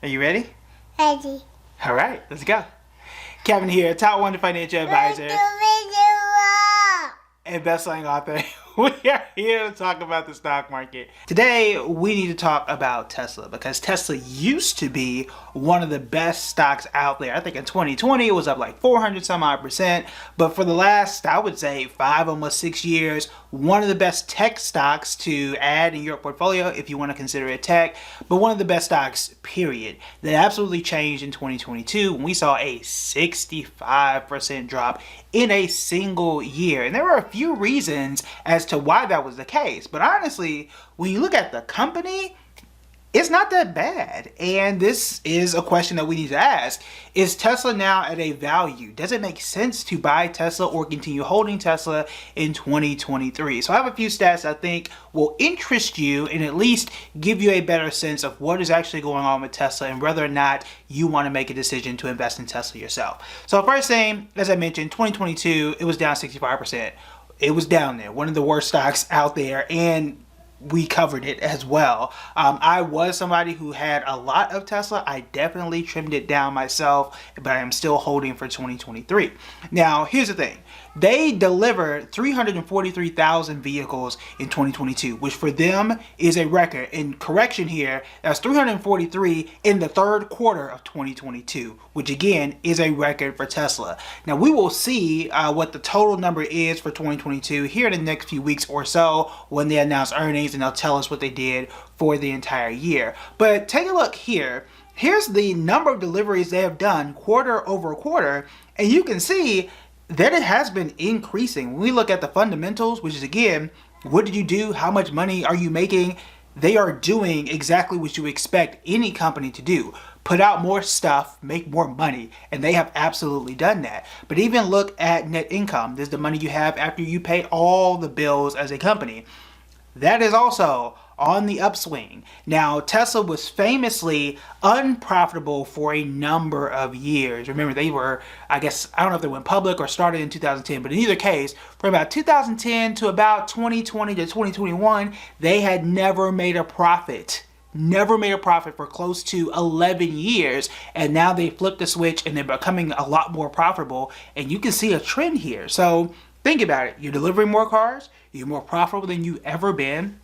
Are you ready? Ready. All right, let's go. Kevin here, top 100 financial advisor and best-selling author. We are here to talk about the stock market. Today, we need to talk about Tesla because Tesla used to be one of the best stocks out there. I think in 2020, it was up like 400 some odd percent. But for the last, I would say 5, almost 6 years, one of the best tech stocks to add in your portfolio if you want to consider it tech, but one of the best stocks, period. That absolutely changed in 2022 when we saw a 65% drop in a single year. And there were a few reasons as to why that was the case. But honestly, when you look at the company, it's not that bad. And this is a question that we need to ask. Is Tesla now at a value? Does it make sense to buy Tesla or continue holding Tesla in 2023? So I have a few stats I think will interest you and at least give you a better sense of what is actually going on with Tesla and whether or not you want to make a decision to invest in Tesla yourself. So first thing, as I mentioned, 2022, it was down 65%. It was down there, one of the worst stocks out there, and we covered it as well. I was somebody who had a lot of Tesla. I definitely trimmed it down myself, but I am still holding for 2023. Now, here's the thing. They delivered 343,000 vehicles in 2022, which for them is a record. And correction here, that's 343 in the third quarter of 2022, which again is a record for Tesla. Now, we will see what the total number is for 2022 here in the next few weeks or so when they announce earnings and they'll tell us what they did for the entire year. But take a look here. Here's the number of deliveries they have done quarter over quarter, and you can see that it has been increasing. When we look at the fundamentals, which is again, what did you do? How much money are you making? They are doing exactly what you expect any company to do. Put out more stuff, make more money, and they have absolutely done that. But even look at net income. There's the money you have after you pay all the bills as a company. That is also on the upswing. Now, Tesla was famously unprofitable for a number of years. Remember, they were, I don't know if they went public or started in 2010, but in either case, from about 2010 to about 2020 to 2021, they had never made a profit. Never made a profit for close to 11 years, and now they flipped the switch and they're becoming a lot more profitable, and you can see a trend here. So think about it. You're delivering more cars, you're more profitable than you've ever been,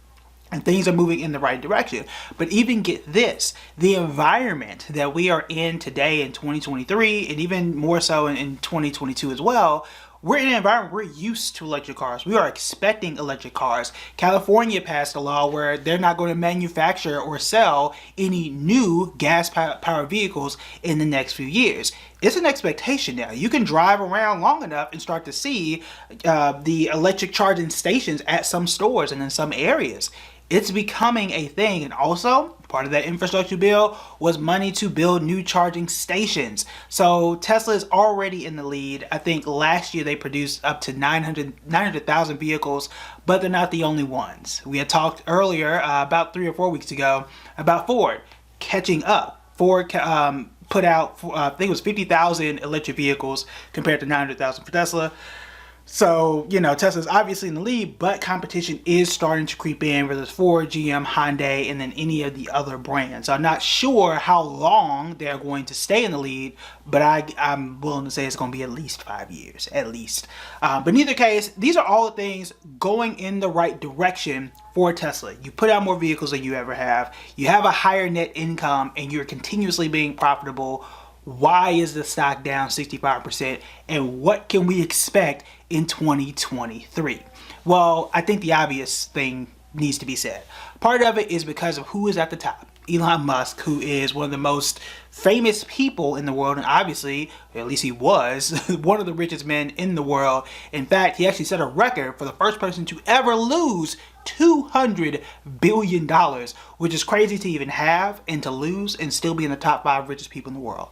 and things are moving in the right direction. But even get this, the environment that we are in today in 2023, and even more so in 2022 as well, we're in an environment we're used to electric cars. We are expecting electric cars. California passed a law where they're not going to manufacture or sell any new gas-powered vehicles in the next few years. It's an expectation now. You can drive around long enough and start to see the electric charging stations at some stores and in some areas. It's becoming a thing. And also, part of that infrastructure bill was money to build new charging stations. So Tesla is already in the lead. I think last year they produced up to 900,000 vehicles, but they're not the only ones. We had talked earlier, about 3 or 4 weeks ago, about Ford catching up. Ford put out, I think it was 50,000 electric vehicles compared to 900,000 for Tesla. So, Tesla's obviously in the lead, but competition is starting to creep in, whether it's Ford, GM, Hyundai, and then any of the other brands. I'm not sure how long they're going to stay in the lead, but I'm willing to say it's going to be at least 5 years, at least. But in either case, these are all the things going in the right direction for Tesla. You put out more vehicles than you ever have. You have a higher net income, and you're continuously being profitable. Why is the stock down 65%, and what can we expect in 2023? Well, I think the obvious thing needs to be said. Part of it is because of who is at the top. Elon Musk, who is one of the most famous people in the world, and obviously, at least he was, one of the richest men in the world. In fact, he actually set a record for the first person to ever lose $200 billion, which is crazy to even have and to lose and still be in the top 5 richest people in the world.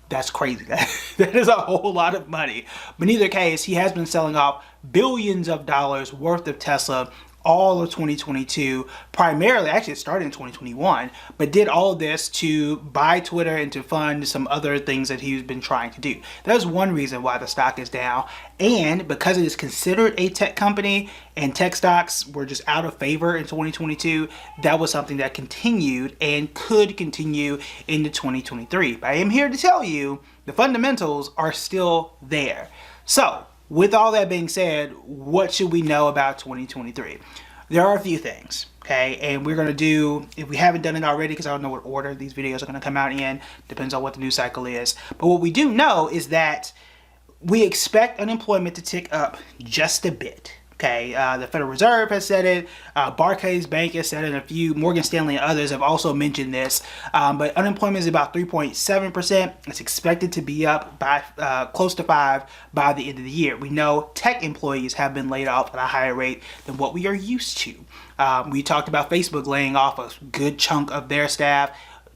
That's crazy. That is a whole lot of money. But in either case, he has been selling off billions of dollars worth of Tesla all of 2022, primarily, actually it started in 2021, but did all of this to buy Twitter and to fund some other things that he's been trying to do. That's one reason why the stock is down. And because it is considered a tech company and tech stocks were just out of favor in 2022, that was something that continued and could continue into 2023. But I am here to tell you the fundamentals are still there. So, with all that being said, what should we know about 2023? There are a few things, okay? And we're going to do, if we haven't done it already, because I don't know what order these videos are going to come out in, depends on what the news cycle is. But what we do know is that we expect unemployment to tick up just a bit. Okay, the Federal Reserve has said it, Barclays Bank has said it, and a few, Morgan Stanley and others have also mentioned this, but unemployment is about 3.7%. It's expected to be up by close to 5% by the end of the year. We know tech employees have been laid off at a higher rate than what we are used to. We talked about Facebook laying off a good chunk of their staff,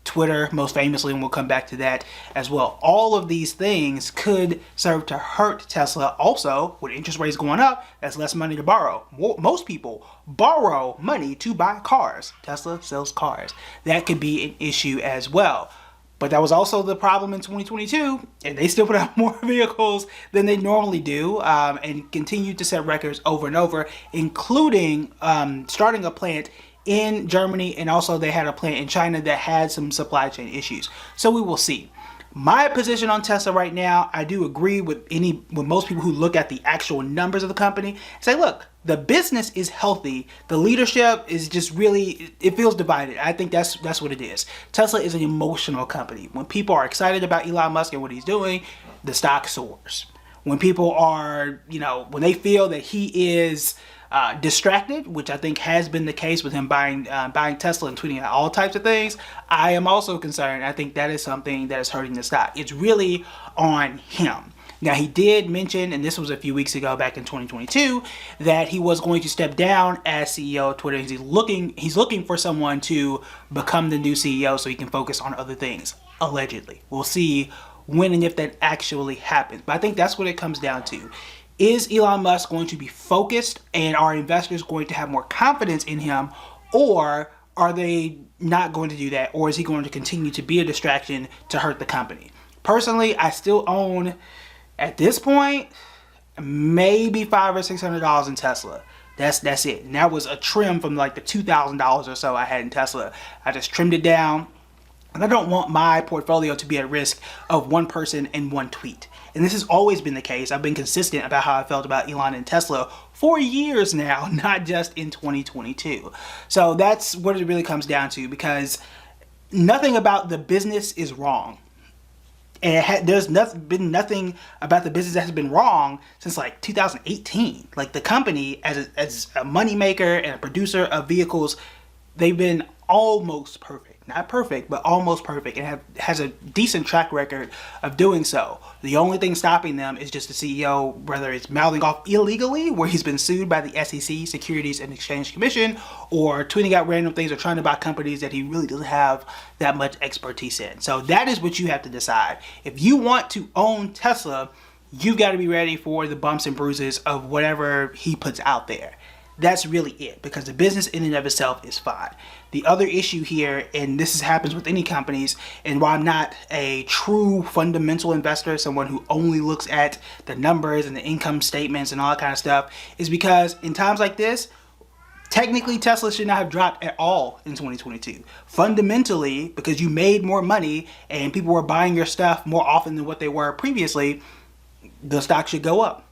Twitter most famously, and we'll come back to that as well. All of these things could serve to hurt Tesla. Also, with interest rates going up, that's less money to borrow. Most people borrow money to buy cars. Tesla sells cars. That could be an issue as well. But that was also the problem in 2022, and they still put out more vehicles than they normally do, and continue to set records over and over, including starting a plant in Germany, and also they had a plant in China that had some supply chain issues. So we will see. My position on Tesla right now, I do agree with most people who look at the actual numbers of the company and say, look, the business is healthy. The leadership is just really, it feels divided. I think that's what it is. Tesla is an emotional company. When people are excited about Elon Musk and what he's doing, the stock soars. When people are, when they feel that he is distracted, which I think has been the case with him buying Tesla and tweeting out all types of things, I am also concerned. I think that is something that is hurting the stock. It's really on him. Now, he did mention, and this was a few weeks ago back in 2022, that he was going to step down as CEO of Twitter. He's looking for someone to become the new CEO so he can focus on other things, allegedly. We'll see when and if that actually happens. But I think that's what it comes down to. Is Elon Musk going to be focused, and are investors going to have more confidence in him, or are they not going to do that, or is he going to continue to be a distraction to hurt the company? Personally, I still own, at this point, maybe $500 or $600 in Tesla. That's it. And that was a trim from like the $2,000 or so I had in Tesla. I just trimmed it down. And I don't want my portfolio to be at risk of one person and one tweet. And this has always been the case. I've been consistent about how I felt about Elon and Tesla for years now, not just in 2022. So that's what it really comes down to, because nothing about the business is wrong. And there's been nothing about the business that has been wrong since like 2018. Like the company as a moneymaker and a producer of vehicles, they've been almost perfect. Not perfect, but almost perfect, and has a decent track record of doing so. The only thing stopping them is just the CEO, whether it's mouthing off illegally, where he's been sued by the SEC, Securities and Exchange Commission, or tweeting out random things or trying to buy companies that he really doesn't have that much expertise in. So that is what you have to decide. If you want to own Tesla, you've got to be ready for the bumps and bruises of whatever he puts out there. That's really it, because the business in and of itself is fine. The other issue here, and this happens with any companies, and while I'm not a true fundamental investor, someone who only looks at the numbers and the income statements and all that kind of stuff, is because in times like this, technically Tesla should not have dropped at all in 2022. Fundamentally, because you made more money and people were buying your stuff more often than what they were previously, the stock should go up.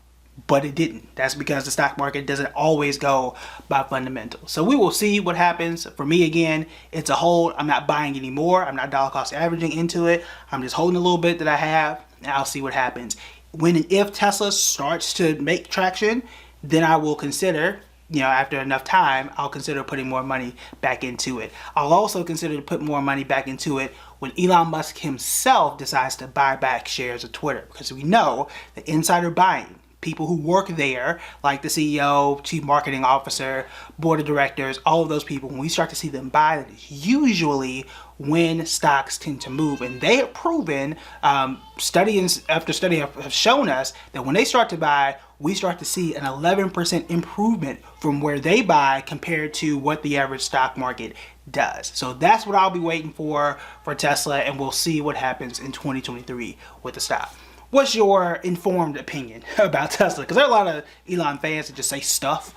But it didn't. That's because the stock market doesn't always go by fundamentals. So we will see what happens. For me, again, it's a hold. I'm not buying anymore. I'm not dollar cost averaging into it. I'm just holding a little bit that I have, and I'll see what happens. When and if Tesla starts to make traction, then I will consider, after enough time, I'll consider putting more money back into it. I'll also consider to put more money back into it when Elon Musk himself decides to buy back shares of Twitter, because we know that insider buying people who work there, like the CEO, chief marketing officer, board of directors, all of those people, when we start to see them buy, that is usually when stocks tend to move. And they have proven, study after study have shown us that when they start to buy, we start to see an 11% improvement from where they buy compared to what the average stock market does. So that's what I'll be waiting for Tesla, and we'll see what happens in 2023 with the stock. What's your informed opinion about Tesla? Because there are a lot of Elon fans that just say stuff.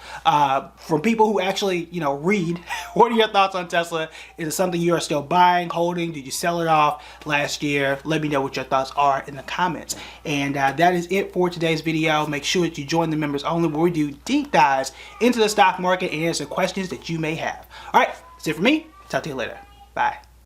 From people who actually, read, what are your thoughts on Tesla? Is it something you are still buying, holding? Did you sell it off last year? Let me know what your thoughts are in the comments. And that is it for today's video. Make sure that you join the members only, where we do deep dives into the stock market and answer questions that you may have. All right, that's it for me. Talk to you later. Bye.